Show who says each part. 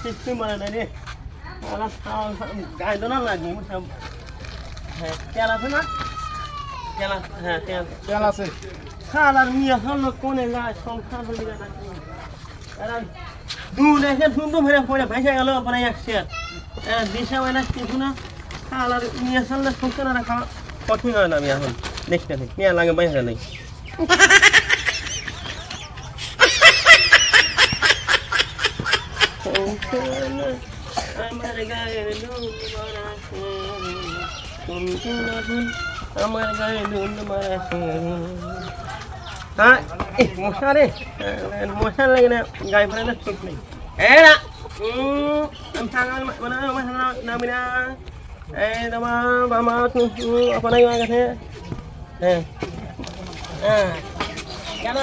Speaker 1: System mana ni? Alas gaya tu nak lagi macam. Kela tu nak? Kela, kela.
Speaker 2: Kela se.
Speaker 1: Kalau ni hal kau ni lah, songkar tu dia nak. Kalau dulu ni kan dulu mereka punya bahasa kalau apa yang share. Desa mana sih na? Kalau ni hal lah songkar nak kau ni mana ni hal? Next ni, ni lagi bahasa ni. আমার গায়ে নুন মারাছে আমার গায়ে নুন মারাছে হ্যাঁ মশা রে মশা লাগে না গায়ে পড়ে না ঠিক নেই না আমি থাকাল মানে আমার নামি না এই তোমার বাবা apa na yung kasi কেন